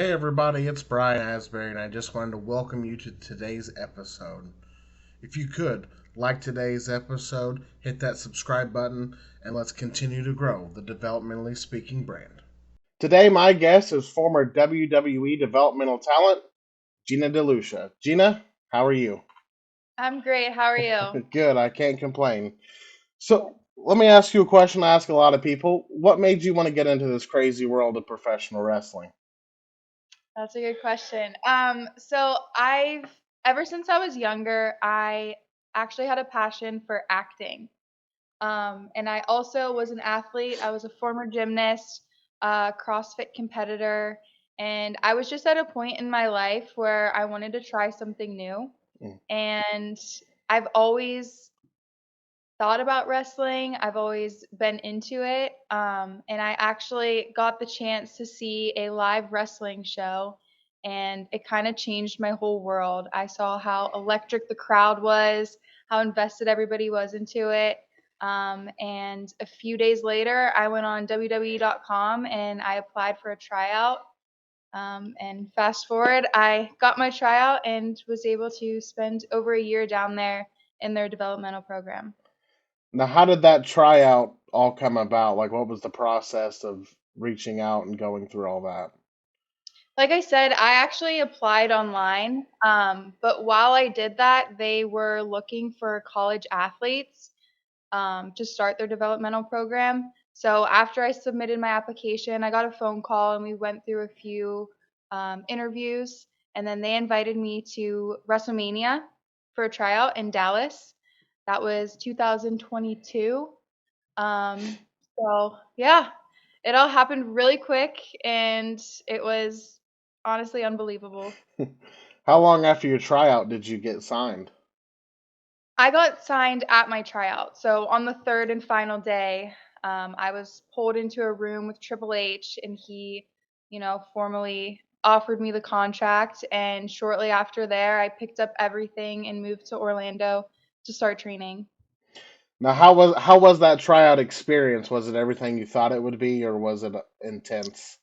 Hey everybody, it's Brian Asbury, and I just wanted to welcome you to today's episode. If you could, like today's episode, hit that subscribe button, and let's continue to grow the developmentally speaking brand. Today, my guest is former WWE developmental talent, Gina DeLucia. Gina, how are you? I'm great. How are you? Good, I can't complain. So, let me ask you a question I ask a lot of people. What made you want to get into this crazy world of professional wrestling? That's a good question. So ever since I was younger, I actually had a passion for acting. And I also was an athlete. I was a former gymnast, CrossFit competitor, and I was just at a point in my life where I wanted to try something new. Mm. And I've always thought about wrestling. I've always been into it. And I actually got the chance to see a live wrestling show, and it kind of changed my whole world. I saw how electric the crowd was, how invested everybody was into it. And a few days later, I went on WWE.com and I applied for a tryout. And fast forward, I got my tryout and was able to spend over a year down there in their developmental program. Now, how did that tryout all come about? Like, what was the process of reaching out and going through all that? Like I said, I actually applied online, but while I did that, they were looking for college athletes to start their developmental program. So after I submitted my application, I got a phone call and we went through a few interviews, and then they invited me to WrestleMania for a tryout in Dallas. That was 2022. Um, so yeah, it all happened really quick, and it was honestly unbelievable. How long after your tryout did you get signed? I got signed at my tryout. So on the third and final day, I was pulled into a room with Triple H, and he, formally offered me the contract. And shortly after there, I picked up everything and moved to Orlando to start training. Now, how was that tryout experience? Was it everything you thought it would be, or was it intense?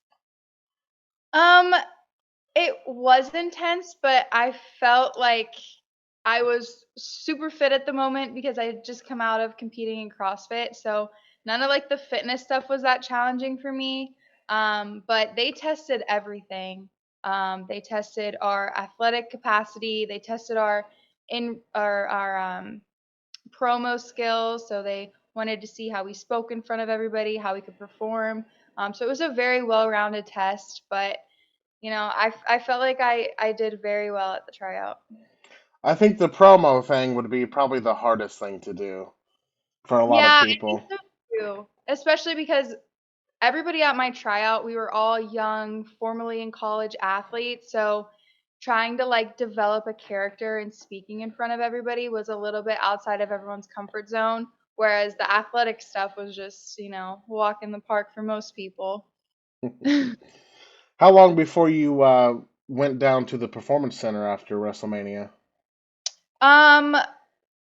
Um, It was intense, but I felt like I was super fit at the moment because I had just come out of competing in CrossFit. So none of like the fitness stuff was that challenging for me. But they tested everything. They tested our athletic capacity. They tested our promo skills. So they wanted to see how we spoke in front of everybody, how we could perform. So it was a very well-rounded test, but I felt like I did very well at the tryout. I think the promo thing would be probably the hardest thing to do for a lot of Yeah, I think people. so too. Especially because everybody at my tryout, we were all young, formerly in college athletes. So trying to like develop a character and speaking in front of everybody was a little bit outside of everyone's comfort zone. Whereas the athletic stuff was just, walk in the park for most people. How long before you went down to the Performance Center after WrestleMania? um,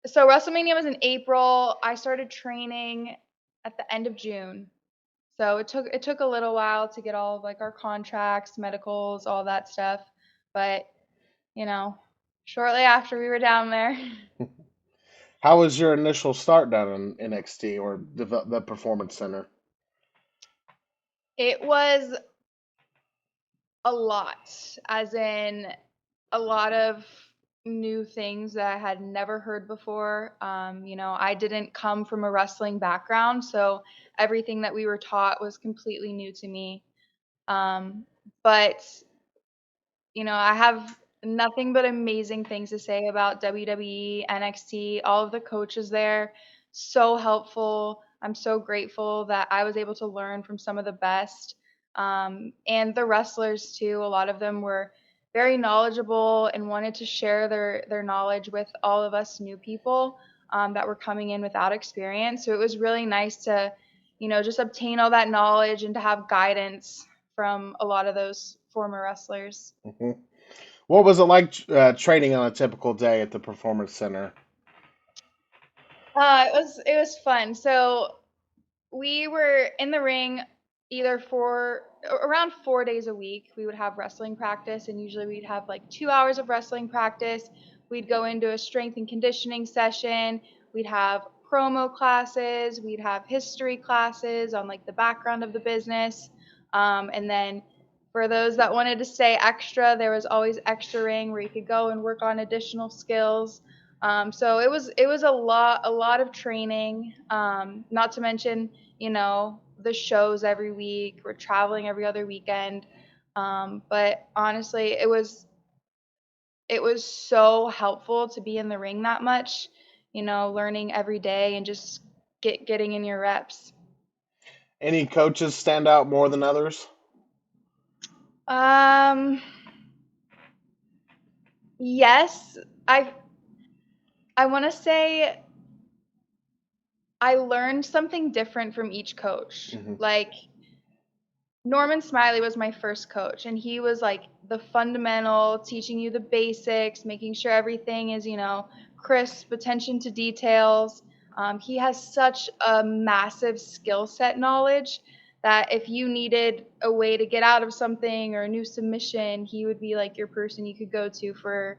so WrestleMania was in April. I started training at the end of June. So it took a little while to get all of like our contracts, medicals, all that stuff. But, you know, shortly after we were down there, How was your initial start down in NXT or the Performance Center? it was a lot, as in a lot of new things that I had never heard before. I didn't come from a wrestling background, so everything that we were taught was completely new to me. But I have nothing but amazing things to say about WWE, NXT, all of the coaches there. So helpful. I'm so grateful that I was able to learn from some of the best. And the wrestlers, too. A lot of them were very knowledgeable and wanted to share their knowledge with all of us new people that were coming in without experience. So it was really nice to, just obtain all that knowledge and to have guidance from a lot of those former wrestlers. Hmm. What was it like training on a typical day at the Performance Center? It was fun. So we were in the ring either for around 4 days a week we would have wrestling practice, and usually we'd have like 2 hours of wrestling practice. We'd go into a strength and conditioning session. We'd have promo classes. We'd have history classes on like the background of the business. And then for those that wanted to stay extra, there was always extra ring where you could go and work on additional skills. So it was a lot of training. Not to mention, the shows every week. We're traveling every other weekend. But honestly, it was so helpful to be in the ring that much, learning every day and just getting in your reps. Any coaches stand out more than others? Um, yes, I want to say I learned something different from each coach. Hmm. Like Norman Smiley was my first coach, and he was like the fundamental, teaching you the basics, making sure everything is, crisp, attention to details. He has such a massive skill set knowledge that if you needed a way to get out of something or a new submission, he would be like your person you could go to for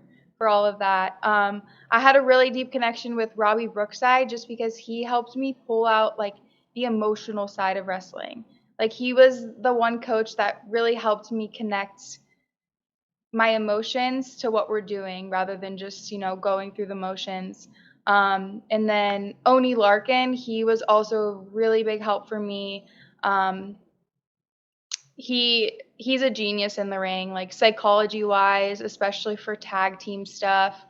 all of that. I had a really deep connection with Robbie Brookside just because he helped me pull out like the emotional side of wrestling. Like he was the one coach that really helped me connect my emotions to what we're doing rather than just, going through the motions. And then Oni Larkin, he was also a really big help for me. Um, he's a genius in the ring, like psychology wise, especially for tag team stuff.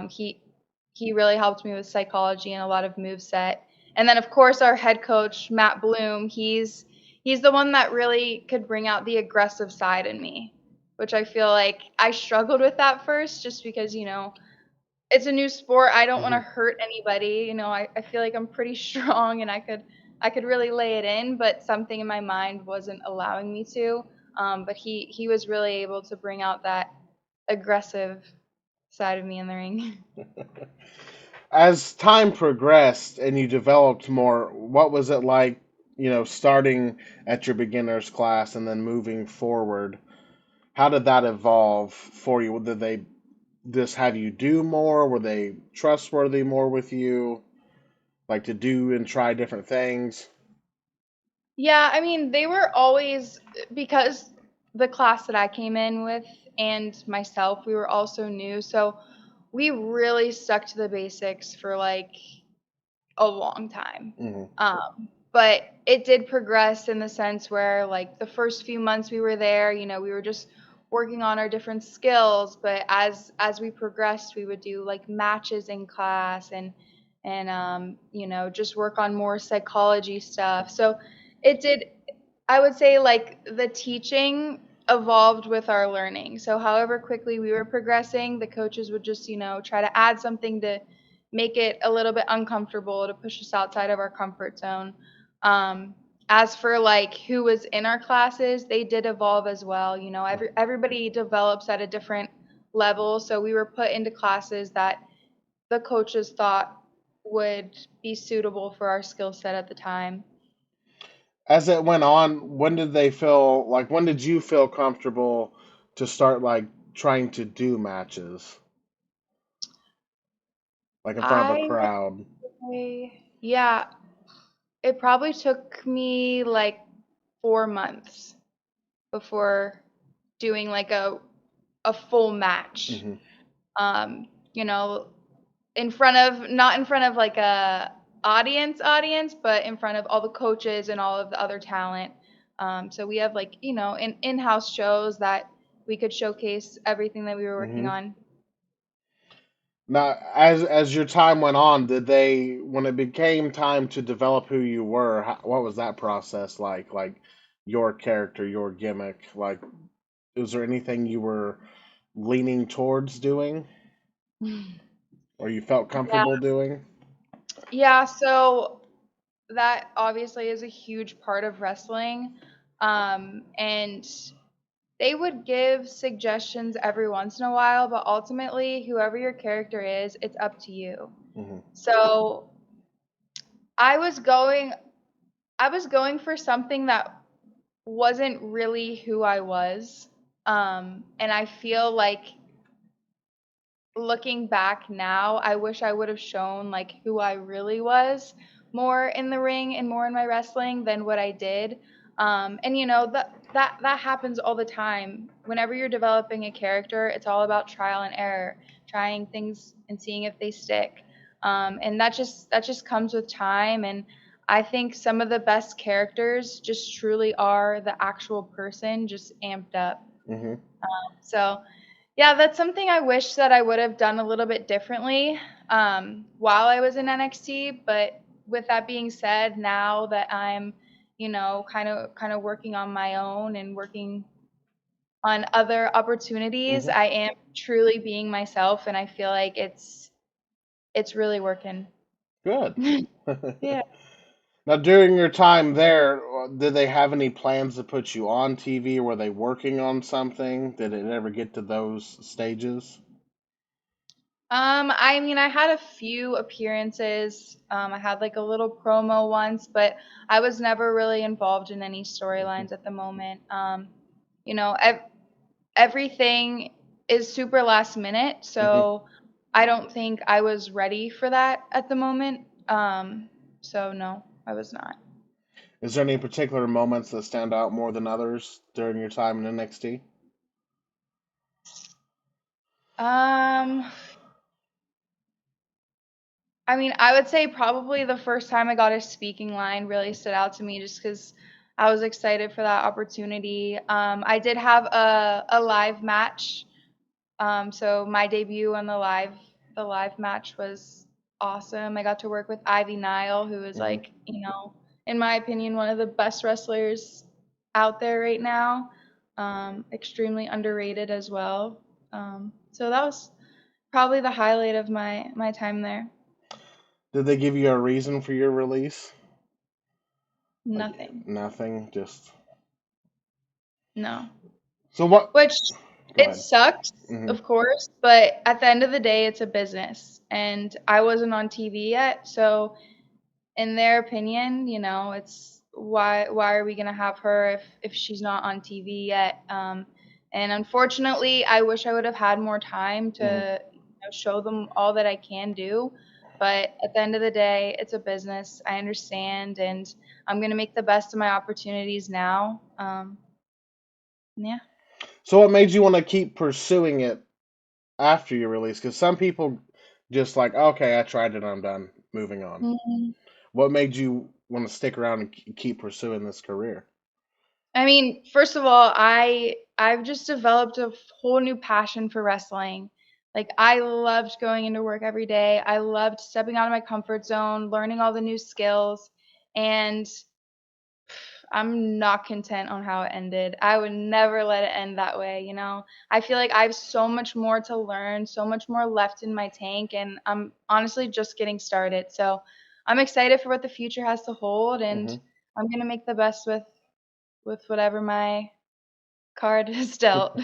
He really helped me with psychology and a lot of move set. And then of course our head coach Matt Bloom, he's the one that really could bring out the aggressive side in me, which I feel like I struggled with that first just because, it's a new sport. I don't want to Hmm. hurt anybody. I feel like I'm pretty strong and I could really lay it in, but something in my mind wasn't allowing me to. But he was really able to bring out that aggressive side of me in the ring. As time progressed and you developed more, what was it like, starting at your beginner's class and then moving forward? How did that evolve for you? Did they just have you do more? Were they trustworthy more with you? Like to do and try different things? Yeah, I mean, they were always, because the class that I came in with and myself, we were also new, so we really stuck to the basics for like a long time. Hmm. But it did progress in the sense where, like, the first few months we were there, we were just working on our different skills. But as we progressed, we would do like matches in class and just work on more psychology stuff. So it did. I would say like the teaching evolved with our learning. So however quickly we were progressing, the coaches would just, try to add something to make it a little bit uncomfortable to push us outside of our comfort zone. Um, as for like who was in our classes, they did evolve as well. Everybody develops at a different level, so we were put into classes that the coaches thought would be suitable for our skill set at the time. As it went on, when did you feel comfortable to start like trying to do matches, like in front of a I would crowd? say, yeah, it probably took me like 4 months before doing like a full match. Hmm. Um, you know, in front of not in front of like a audience, but in front of all the coaches and all of the other talent. So we have like, in-house shows that we could showcase everything that we were working Hmm. on. Now, as your time went on, when it became time to develop who you were, what was that process like? Like your character, your gimmick, like was there anything you were leaning towards doing or you felt Yeah. comfortable doing? Yeah, so that obviously is a huge part of wrestling. And they would give suggestions every once in a while, but ultimately, whoever your character is, it's up to you. Hmm. So I was going, I was going for something that wasn't really who I was. And I feel like looking back now, I wish I would have shown like who I really was more in the ring and more in my wrestling than what I did. And you know that happens all the time. Whenever you're developing a character, it's all about trial and error, trying things and seeing if they stick. And that just comes with time. And I think some of the best characters just truly are the actual person, just amped up. Hmm. So yeah, that's something I wish that I would have done a little bit differently while I was in NXT. But with that being said, now that I'm, kind of working on my own and working on other opportunities, Hmm. I am truly being myself, and I feel like it's really working. Good. Yeah. Now, during your time there, did they have any plans to put you on TV? Were they working on something? Did it ever get to those stages? I mean, I had a few appearances. I had like a little promo once, but I was never really involved in any storylines at the moment. You know, everything is super last minute, Hmm. so I don't think I was ready for that at the moment. So no, I was not. Is there any particular moments that stand out more than others during your time in NXT? Um, I mean, I would say probably the first time I got a speaking line really stood out to me just because I was excited for that opportunity. I did have a live match. So my debut on the live match was awesome. I got to work with Ivy Nile, who is Hmm. like, in my opinion, one of the best wrestlers out there right now. Extremely underrated as well. So that was probably the highlight of my time there. Did they give you a reason for your release? Like Nothing. nothing, just No. so what? Which Go it ahead. sucks, Hmm. of course, but at the end of the day, it's a business. And I wasn't on TV yet, so in their opinion, it's why are we gonna have her if she's not on TV yet? And unfortunately, I wish I would have had more time Hmm. to show them all that I can do. But at the end of the day, it's a business. I understand, and I'm gonna make the best of my opportunities now. Yeah. So what made you want to keep pursuing it after your release? Because some people just like, okay, I tried it, I'm done, moving on. Mhm. What made you want to stick around and keep pursuing this career? I mean, first of all, I've just developed a whole new passion for wrestling. Like I loved going into work every day. I loved stepping out of my comfort zone, learning all the new skills, and I'm not content on how it ended. I would never let it end that way. I feel like I have so much more to learn, so much more left in my tank, and I'm honestly just getting started. So, I'm excited for what the future has to hold, and Hmm. I'm going to make the best with whatever my card is dealt.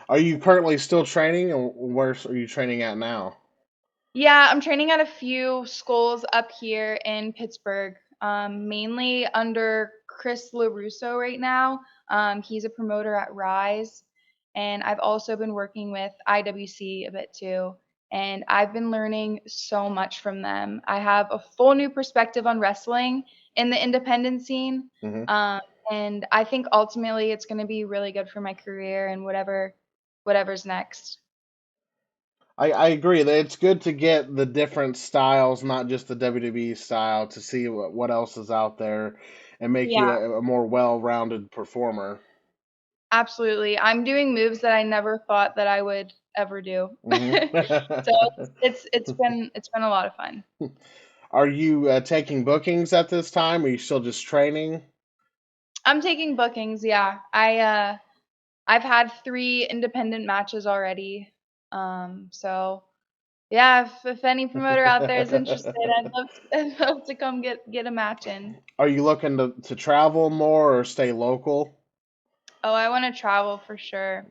Are you currently still training, or where are you training at now? Yeah, I'm training at a few schools up here in Pittsburgh, mainly under Chris LaRusso right now. He's a promoter at Rise, and I've also been working with IWC a bit too. And I've been learning so much from them. I have a full new perspective on wrestling in the independent scene, Hmm. um, and I think ultimately it's going to be really good for my career and whatever's next. I agree that it's good to get the different styles, not just the WWE style, to see what else is out there and make you Yeah. a more well-rounded performer. Absolutely. I'm doing moves that I never thought that I would ever do. Hmm. So it's been a lot of fun. Are you taking bookings at this time? Or are you still just training? I'm taking bookings, yeah. I've had 3 independent matches already. So yeah, if any promoter out there is interested, I'd love to come get a match in. Are you looking to travel more or stay local? Oh, I want to travel for sure.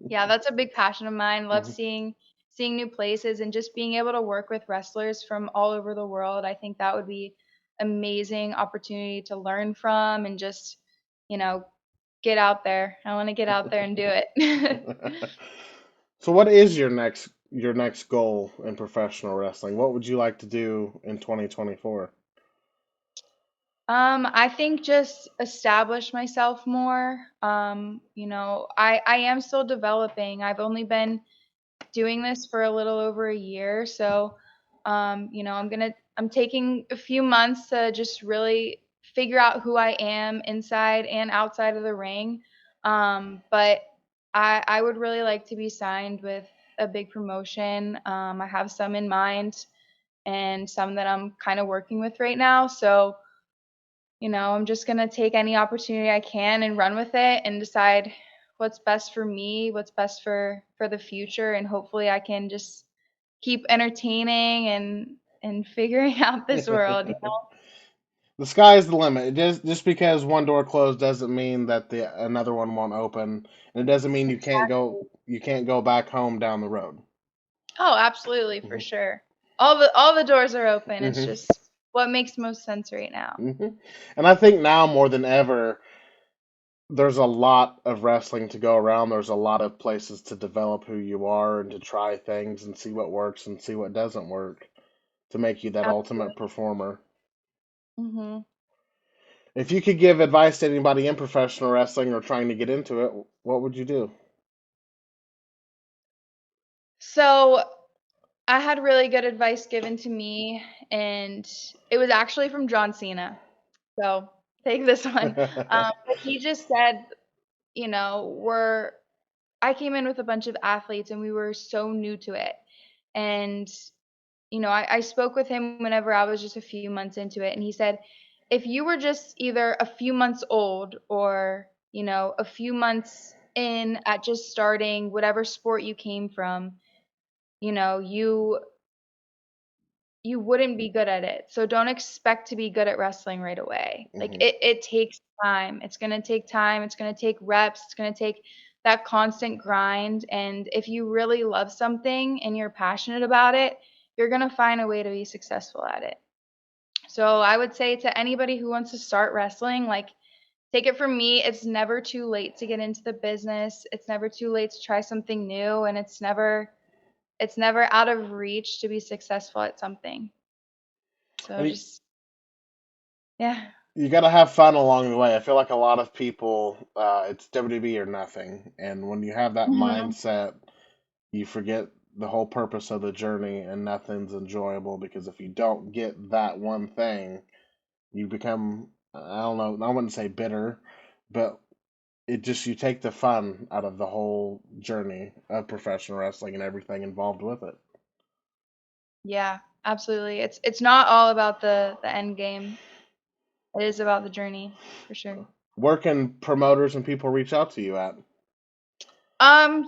Yeah, that's a big passion of mine. Love Hmm. seeing new places and just being able to work with wrestlers from all over the world. I think that would be amazing opportunity to learn from and just you know, get out there. I want to get out there and do it. So what is your next goal in professional wrestling? What would you like to do in 2024? I think just establish myself more. I am still developing. I've only been doing this for a little over a year, so I'm taking a few months to just really figure out who I am inside and outside of the ring. But I would really like to be signed with a big promotion. I have some in mind and some that I'm kind of working with right now. So I'm just going to take any opportunity I can and run with it and decide what's best for me, what's best for the future, and hopefully I can just keep entertaining and figuring out this world. The sky is the limit. Just because one door closed doesn't mean that the another one won't open, and it doesn't mean Exactly. you can't go back home down the road. Oh, absolutely, for Hmm. sure. All the doors are open. It's Hmm. just what makes most sense right now. Hmm. And I think now more than ever, there's a lot of wrestling to go around. There's a lot of places to develop who you are and to try things and see what works and see what doesn't work to make you that ultimate Absolutely. performer. Mhm. If you could give advice to anybody in professional wrestling or trying to get into it, what would you do? So I had really good advice given to me, and it was actually from John Cena. So take this one. But he just said, we're I came in with a bunch of athletes and we were so new to it. And, I spoke with him whenever I was just a few months into it. And he said, if you were just either a few months old or, a few months in at just starting whatever sport you came from, you know, you you wouldn't be good at it. So don't expect to be good at wrestling right away. Like Hmm. it takes time. It's going to take time. It's going to take reps. It's going to take that constant grind. And if you really love something and you're passionate about it, you're going to find a way to be successful at it. So I would say to anybody who wants to start wrestling, like take it from me, it's never too late to get into the business. It's never too late to try something new, and it's never out of reach to be successful at something. So And just yeah. you got to have fun along the way. I feel like a lot of people, it's WB or nothing. And when you have that Mhm. mindset, you forget the whole purpose of the journey and nothing's enjoyable because if you don't get that one thing, you become, I don't know, I wouldn't say bitter, but you take the fun out of the whole journey of professional wrestling and everything involved with it. Yeah, absolutely. It's not all about the end game. It is about the journey, for sure. Where can promoters and people reach out to you at?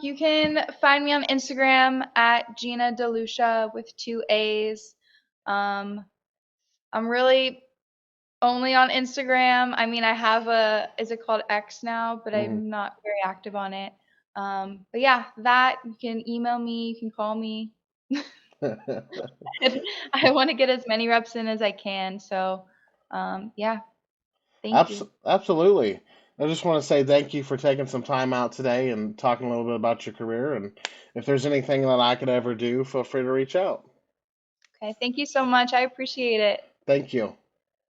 You can find me on Instagram at Gina DeLucia with two A's. Um, I'm really only on Instagram. I mean, I have is it called X now, but Hmm. I'm not very active on it. But yeah, that you can email me, you can call me. I want to get as many reps in as I can. So, yeah, thank you. Absolutely. I just want to say thank you for taking some time out today and talking a little bit about your career. And if there's anything that I could ever do, feel free to reach out. Okay, thank you so much. I appreciate it. Thank you.